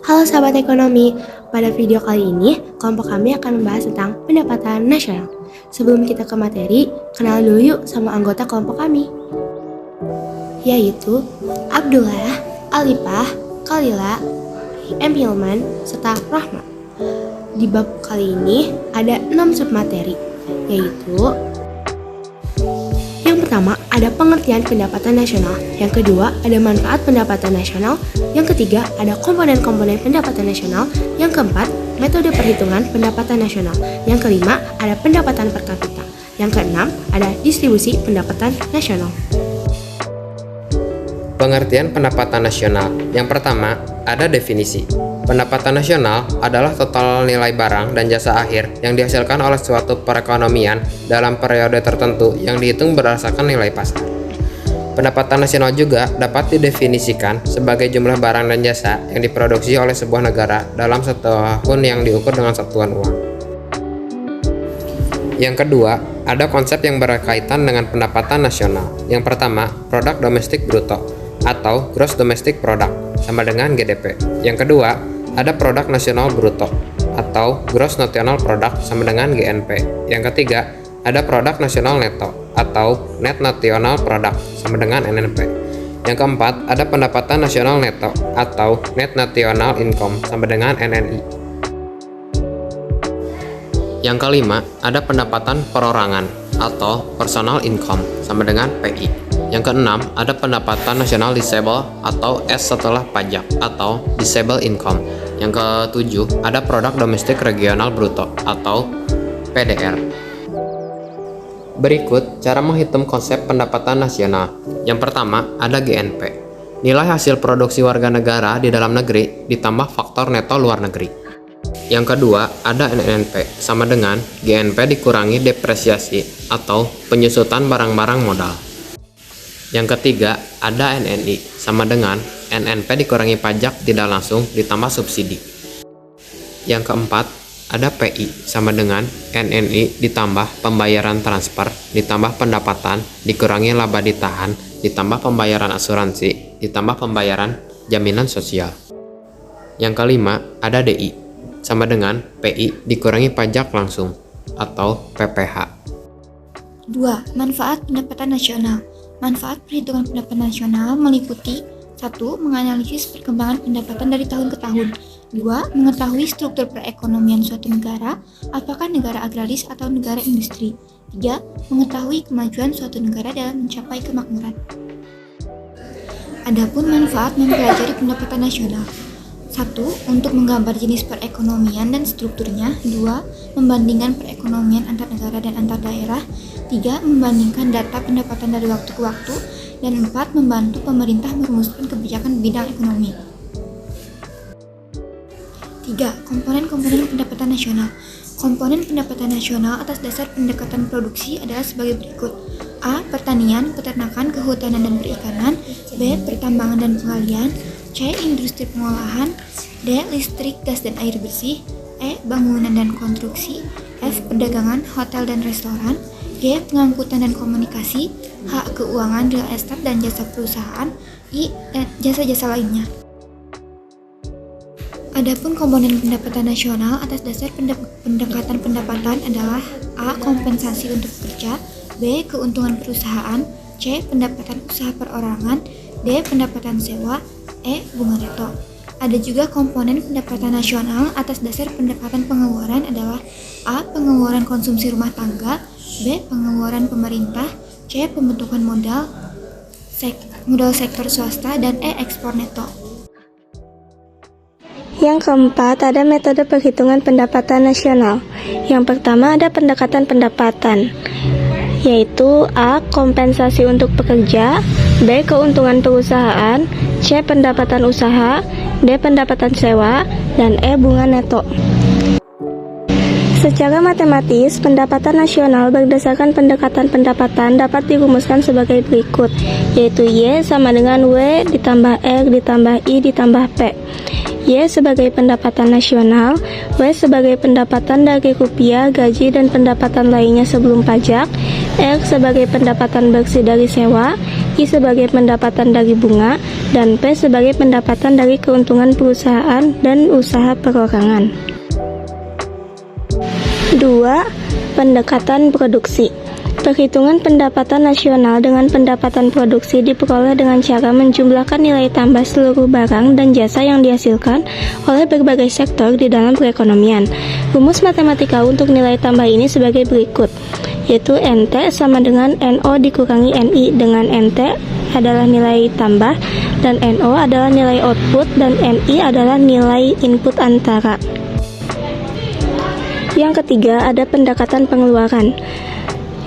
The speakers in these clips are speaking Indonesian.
Halo sahabat ekonomi, pada video kali ini kelompok kami akan membahas tentang pendapatan nasional. Sebelum kita ke materi, kenal dulu yuk sama anggota kelompok kami, yaitu Abdullah, Alipah, Kalila, Emilman, serta Rahma. Di bab kali ini ada 6 submateri, yaitu yang pertama ada pengertian pendapatan nasional, yang kedua ada manfaat pendapatan nasional, yang ketiga ada komponen-komponen pendapatan nasional, yang keempat metode perhitungan pendapatan nasional, yang kelima ada pendapatan per kapita, yang keenam ada distribusi pendapatan nasional. Pengertian pendapatan nasional. Yang pertama, ada definisi. Pendapatan nasional adalah total nilai barang dan jasa akhir yang dihasilkan oleh suatu perekonomian dalam periode tertentu yang dihitung berdasarkan nilai pasar. Pendapatan nasional juga dapat didefinisikan sebagai jumlah barang dan jasa yang diproduksi oleh sebuah negara dalam satu tahun yang diukur dengan satuan uang. Yang kedua, ada konsep yang berkaitan dengan pendapatan nasional. Yang pertama, produk domestik bruto atau gross domestic product sama dengan GDP. Yang kedua, ada produk nasional bruto atau gross national product sama dengan GNP. Yang ketiga, ada produk nasional neto atau net national product sama dengan NNP. Yang keempat, ada pendapatan nasional neto atau net national income sama dengan NNI. Yang kelima, ada pendapatan perorangan atau personal income sama dengan PI. Yang keenam, ada pendapatan nasional disable atau S setelah pajak atau disable income. Yang ketujuh, ada produk domestik regional bruto atau PDR. Berikut cara menghitung konsep pendapatan nasional. Yang pertama, ada GNP. Nilai hasil produksi warga negara di dalam negeri ditambah faktor neto luar negeri. Yang kedua, ada NNP sama dengan GNP dikurangi depresiasi atau penyusutan barang-barang modal. Yang ketiga, ada NNI sama dengan NNP dikurangi pajak tidak langsung ditambah subsidi. Yang keempat, ada PI sama dengan NNI ditambah pembayaran transfer ditambah pendapatan dikurangi laba ditahan ditambah pembayaran asuransi ditambah pembayaran jaminan sosial. Yang kelima, ada DI sama dengan PI dikurangi pajak langsung atau PPH. 2. Manfaat pendapatan nasional. Manfaat perhitungan pendapatan nasional meliputi 1. Menganalisis perkembangan pendapatan dari tahun ke tahun. 2. Mengetahui struktur perekonomian suatu negara, apakah negara agraris atau negara industri. 3. Mengetahui kemajuan suatu negara dalam mencapai kemakmuran. Adapun manfaat mempelajari pendapatan nasional. 1. Untuk menggambar jenis perekonomian dan strukturnya. 2. Membandingkan perekonomian antar negara dan antar daerah. 3. Membandingkan data pendapatan dari waktu ke waktu. Dan 4. Membantu pemerintah merumuskan kebijakan bidang ekonomi. 3. Komponen-komponen pendapatan nasional. Komponen pendapatan nasional atas dasar pendekatan produksi adalah sebagai berikut. A. Pertanian, peternakan, kehutanan, dan perikanan. B. Pertambangan dan penggalian. C. Industri pengolahan. D. Listrik, gas, dan air bersih. E. Bangunan dan konstruksi. F. Perdagangan, hotel, dan restoran. G. Pengangkutan dan komunikasi. H. Keuangan, real estate, dan jasa perusahaan. I. Jasa-jasa lainnya. Adapun komponen pendapatan nasional atas dasar pendekatan pendapatan adalah A. Kompensasi untuk pekerja. B. Keuntungan perusahaan. C. Pendapatan usaha perorangan. D. Pendapatan sewa. E. Bunga neto. Ada juga komponen pendapatan nasional atas dasar pendekatan pengeluaran adalah A. Pengeluaran konsumsi rumah tangga. B. Pengeluaran pemerintah. C. Pembentukan modal sektor swasta. Dan E. Ekspor neto. Yang keempat, ada metode perhitungan pendapatan nasional. Yang pertama ada pendekatan pendapatan, yaitu A. Kompensasi untuk pekerja. B. Keuntungan perusahaan. C. Pendapatan usaha. D. Pendapatan sewa. Dan E. Bunga neto. Secara matematis, pendapatan nasional berdasarkan pendekatan pendapatan dapat dirumuskan sebagai berikut, yaitu Y sama dengan W ditambah R ditambah I ditambah P. Y sebagai pendapatan nasional, W sebagai pendapatan dari rupiah, gaji, dan pendapatan lainnya sebelum pajak, R sebagai pendapatan bersih dari sewa, I sebagai pendapatan dari bunga, dan P sebagai pendapatan dari keuntungan perusahaan dan usaha perorangan. 2. Pendekatan produksi. Perhitungan pendapatan nasional dengan pendapatan produksi diperoleh dengan cara menjumlahkan nilai tambah seluruh barang dan jasa yang dihasilkan oleh berbagai sektor di dalam perekonomian. Rumus matematika untuk nilai tambah ini sebagai berikut, yaitu NT sama dengan NO dikurangi NI, dengan NT adalah nilai tambah dan NO adalah nilai output dan NI adalah nilai input antara. Yang ketiga ada pendekatan pengeluaran.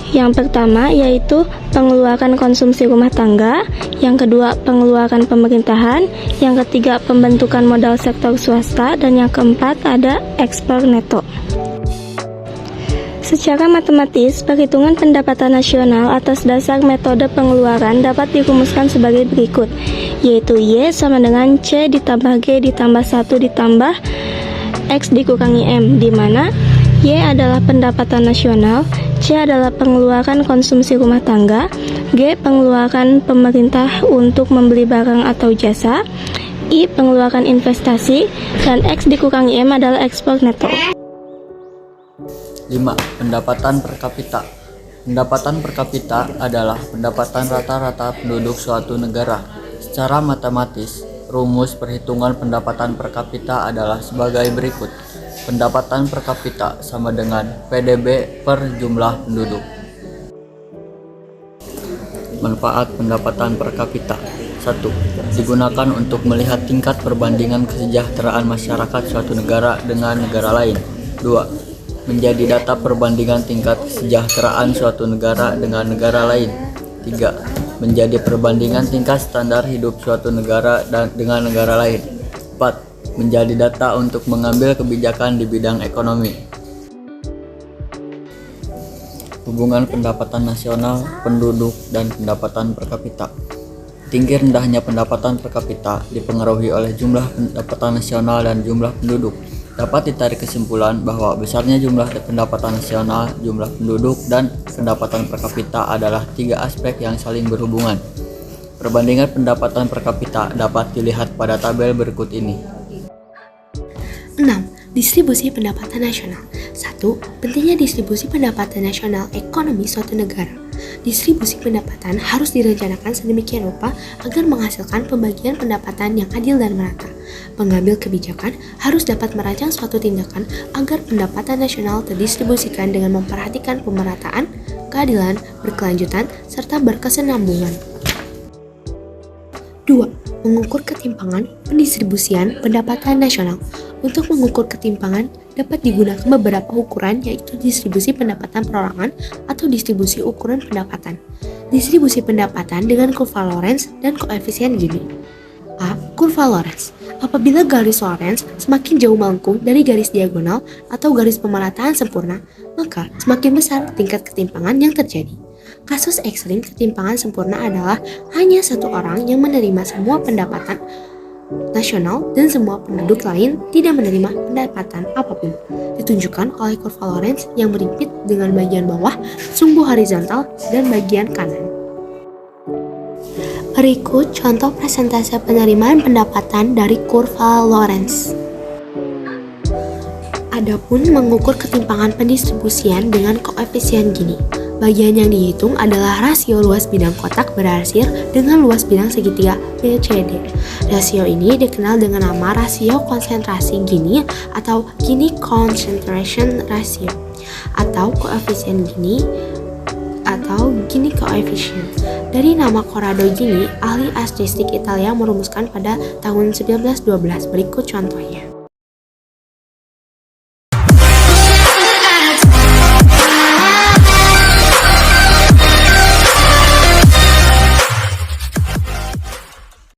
Yang pertama yaitu pengeluaran konsumsi rumah tangga, yang kedua pengeluaran pemerintahan, yang ketiga pembentukan modal sektor swasta, dan yang keempat ada ekspor neto. Secara matematis, perhitungan pendapatan nasional atas dasar metode pengeluaran dapat dirumuskan sebagai berikut, yaitu Y sama dengan C ditambah G ditambah 1 ditambah X dikurangi M, di mana Y adalah pendapatan nasional, C adalah pengeluaran konsumsi rumah tangga, G pengeluaran pemerintah untuk membeli barang atau jasa, I pengeluaran investasi, dan X dikurangi M adalah ekspor neto. 5. Pendapatan per kapita. Pendapatan per kapita adalah pendapatan rata-rata penduduk suatu negara. Secara matematis, rumus perhitungan pendapatan per kapita adalah sebagai berikut. Pendapatan per kapita sama dengan PDB per jumlah penduduk. Manfaat pendapatan per kapita. 1. Digunakan untuk melihat tingkat perbandingan kesejahteraan masyarakat suatu negara dengan negara lain. 2. Menjadi data perbandingan tingkat kesejahteraan suatu negara dengan negara lain. 3. Menjadi perbandingan tingkat standar hidup suatu negara dengan negara lain. 4. Menjadi data untuk mengambil kebijakan di bidang ekonomi. Hubungan pendapatan nasional, penduduk, dan pendapatan per kapita. Tinggi rendahnya pendapatan per kapita dipengaruhi oleh jumlah pendapatan nasional dan jumlah penduduk. Dapat ditarik kesimpulan bahwa besarnya jumlah pendapatan nasional, jumlah penduduk, dan pendapatan per kapita adalah 3 aspek yang saling berhubungan. Perbandingan pendapatan per kapita dapat dilihat pada tabel berikut ini. 6. Distribusi pendapatan nasional. 1. Pentingnya distribusi pendapatan nasional ekonomi suatu negara. Distribusi pendapatan harus direncanakan sedemikian rupa agar menghasilkan pembagian pendapatan yang adil dan merata. Pengambil kebijakan harus dapat merancang suatu tindakan agar pendapatan nasional terdistribusikan dengan memperhatikan pemerataan, keadilan, berkelanjutan, serta berkesinambungan. 2. Mengukur ketimpangan pendistribusian pendapatan nasional. Untuk mengukur ketimpangan dapat digunakan beberapa ukuran, yaitu distribusi pendapatan perorangan atau distribusi ukuran pendapatan. Distribusi pendapatan dengan kurva Lorenz dan koefisien Gini. A. Kurva Lorenz. Apabila garis Lorenz semakin jauh melengkung dari garis diagonal atau garis pemerataan sempurna, maka semakin besar tingkat ketimpangan yang terjadi. Kasus ekstrim ketimpangan sempurna adalah hanya satu orang yang menerima semua pendapatan nasional dan semua penduduk lain tidak menerima pendapatan apapun, ditunjukkan oleh kurva Lorenz yang berimpit dengan bagian bawah sumbu horizontal dan bagian kanan. Berikut contoh persentase penerimaan pendapatan dari kurva Lorenz. Adapun mengukur ketimpangan pendistribusian dengan koefisien Gini. Bagian yang dihitung adalah rasio luas bidang kotak berarsir dengan luas bidang segitiga BCD. Rasio ini dikenal dengan nama rasio konsentrasi Gini atau Gini Concentration Ratio atau koefisien Gini atau Gini Coefficient. Dari nama Corrado Gini, ahli statistik Italia merumuskan pada tahun 1912. Berikut contohnya.